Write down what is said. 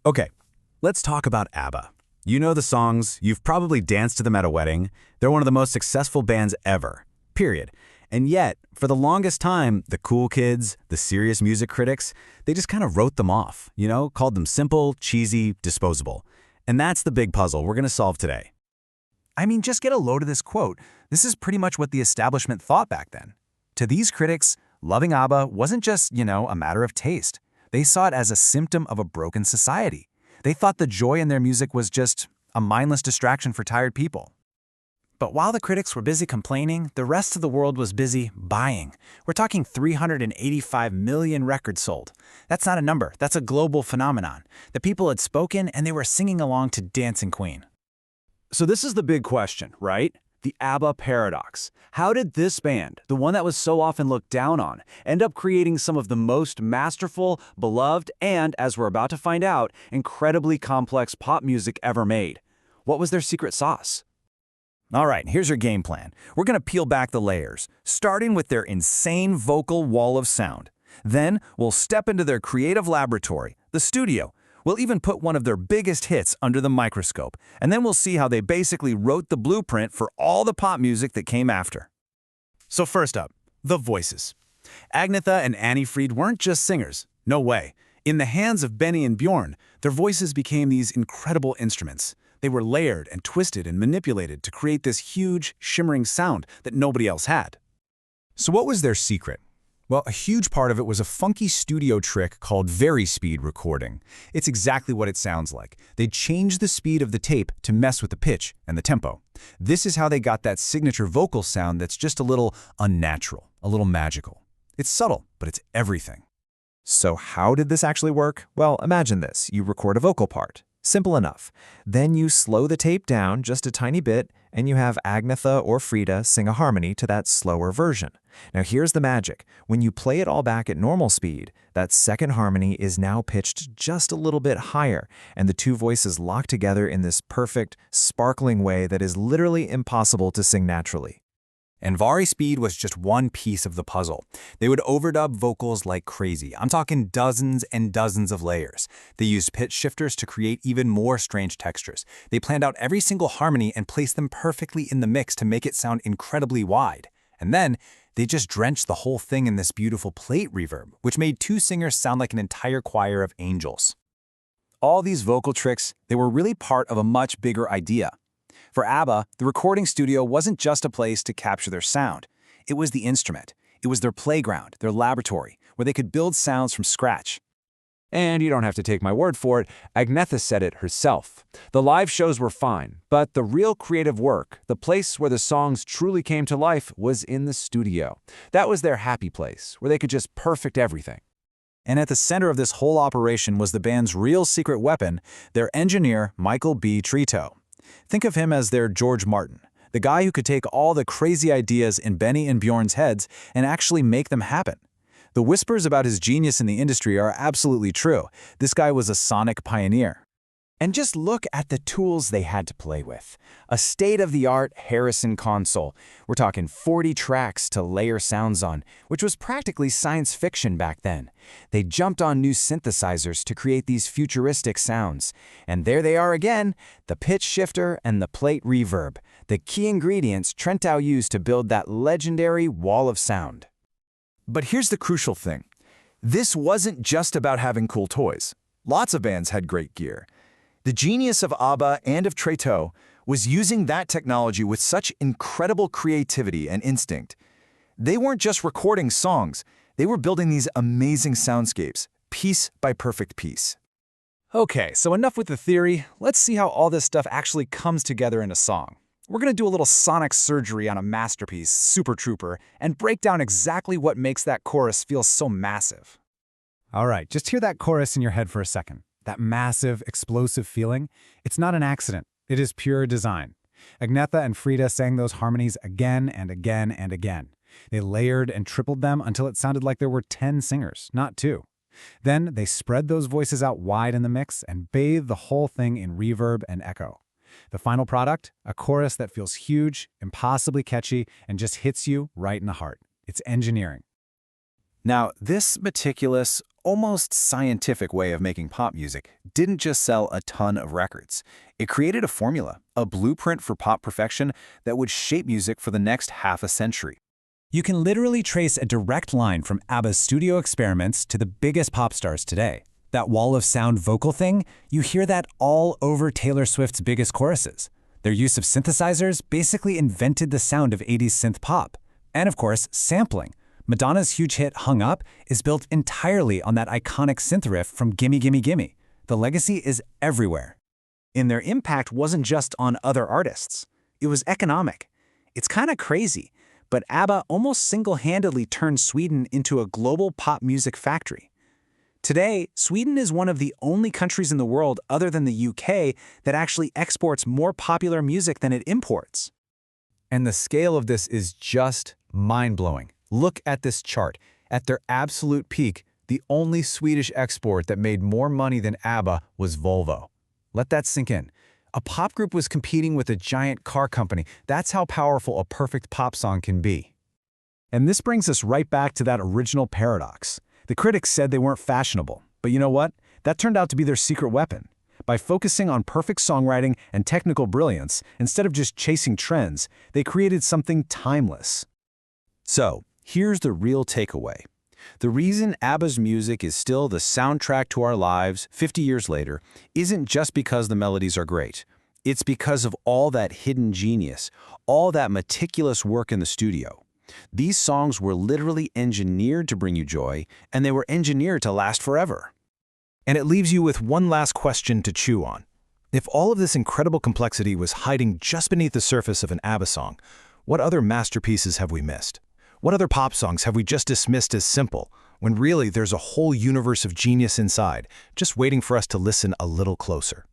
Okay, let's talk about ABBA. You know the songs, you've probably danced to them at a wedding. They're one of the most successful bands ever, period. And yet, for the longest time, the cool kids, the serious music critics, they just kind of wrote them off, called them simple, cheesy, disposable. And that's the big puzzle we're going to solve today. I mean, just get a load of this quote. This is pretty much what the establishment thought back then. To these critics, loving ABBA wasn't just, a matter of taste. They saw it as a symptom of a broken society. They thought the joy in their music was just a mindless distraction for tired people. But while the critics were busy complaining, the rest of the world was busy buying. We're talking 385 million records sold. That's not a number, that's a global phenomenon. The people had spoken and they were singing along to Dancing Queen. So this is the big question, right? The ABBA paradox. How did this band, the one that was so often looked down on, end up creating some of the most masterful, beloved, and, as we're about to find out, incredibly complex pop music ever made? What was their secret sauce? All right, here's your game plan. We're going to peel back the layers, starting with their insane vocal wall of sound. Then we'll step into their creative laboratory, the studio. We'll even put one of their biggest hits under the microscope, and then we'll see how they basically wrote the blueprint for all the pop music that came after. So first up, the voices. Agnetha and Annie Fried weren't just singers. No way. In the hands of Benny and Bjorn, their voices became these incredible instruments. They were layered and twisted and manipulated to create this huge, shimmering sound that nobody else had. So what was their secret? Well, a huge part of it was a funky studio trick called vari-speed recording. It's exactly what it sounds like. They changed the speed of the tape to mess with the pitch and the tempo. This is how they got that signature vocal sound that's just a little unnatural, a little magical. It's subtle, but it's everything. So how did this actually work? Well, imagine this. You record a vocal part. Simple enough. Then you slow the tape down just a tiny bit, and you have Agnetha or Frida sing a harmony to that slower version. Now here's the magic. When you play it all back at normal speed, that second harmony is now pitched just a little bit higher, and the two voices lock together in this perfect, sparkling way that is literally impossible to sing naturally. And vari-speed was just one piece of the puzzle. They would overdub vocals like crazy. I'm talking dozens and dozens of layers. They used pitch shifters to create even more strange textures. They planned out every single harmony and placed them perfectly in the mix to make it sound incredibly wide. And then, they just drenched the whole thing in this beautiful plate reverb, which made two singers sound like an entire choir of angels. All these vocal tricks, they were really part of a much bigger idea. For ABBA, the recording studio wasn't just a place to capture their sound. It was the instrument. It was their playground, their laboratory, where they could build sounds from scratch. And you don't have to take my word for it, Agnetha said it herself. The live shows were fine, but the real creative work, the place where the songs truly came to life, was in the studio. That was their happy place, where they could just perfect everything. And at the center of this whole operation was the band's real secret weapon, their engineer, Michael B. Tretow. Think of him as their George Martin, the guy who could take all the crazy ideas in Benny and Bjorn's heads and actually make them happen. The whispers about his genius in the industry are absolutely true. This guy was a sonic pioneer. And just look at the tools they had to play with. A state-of-the-art Harrison console. We're talking 40 tracks to layer sounds on, which was practically science fiction back then. They jumped on new synthesizers to create these futuristic sounds. And there they are again, the pitch shifter and the plate reverb, the key ingredients Tretow used to build that legendary wall of sound. But here's the crucial thing. This wasn't just about having cool toys. Lots of bands had great gear. The genius of ABBA and of Tretow was using that technology with such incredible creativity and instinct. They weren't just recording songs, they were building these amazing soundscapes, piece by perfect piece. Okay, so enough with the theory. Let's see how all this stuff actually comes together in a song. We're going to do a little sonic surgery on a masterpiece, Super Trooper, and break down exactly what makes that chorus feel so massive. All right, just hear that chorus in your head for a second. That massive, explosive feeling, it's not an accident. It is pure design. Agnetha and Frida sang those harmonies again and again and again. They layered and tripled them until it sounded like there were 10 singers, not 2. Then they spread those voices out wide in the mix and bathed the whole thing in reverb and echo. The final product, a chorus that feels huge, impossibly catchy, and just hits you right in the heart. It's engineering. Now, this meticulous, almost scientific way of making pop music didn't just sell a ton of records. It created a formula, a blueprint for pop perfection that would shape music for the next half a century. You can literally trace a direct line from ABBA's studio experiments to the biggest pop stars today. That wall of sound vocal thing, you hear that all over Taylor Swift's biggest choruses. Their use of synthesizers basically invented the sound of 80s synth pop. And of course, sampling. Madonna's huge hit Hung Up is built entirely on that iconic synth riff from Gimme Gimme Gimme. The legacy is everywhere. And their impact wasn't just on other artists. It was economic. It's kind of crazy, but ABBA almost single-handedly turned Sweden into a global pop music factory. Today, Sweden is one of the only countries in the world other than the UK that actually exports more popular music than it imports. And the scale of this is just mind-blowing. Look at this chart. At their absolute peak, the only Swedish export that made more money than ABBA was Volvo. Let that sink in. A pop group was competing with a giant car company. That's how powerful a perfect pop song can be. And this brings us right back to that original paradox. The critics said they weren't fashionable, but you know what? That turned out to be their secret weapon. By focusing on perfect songwriting and technical brilliance, instead of just chasing trends, they created something timeless. So, here's the real takeaway. The reason ABBA's music is still the soundtrack to our lives 50 years later isn't just because the melodies are great. It's because of all that hidden genius, all that meticulous work in the studio. These songs were literally engineered to bring you joy, and they were engineered to last forever. And it leaves you with one last question to chew on. If all of this incredible complexity was hiding just beneath the surface of an ABBA song, what other masterpieces have we missed? What other pop songs have we just dismissed as simple, when really there's a whole universe of genius inside, just waiting for us to listen a little closer?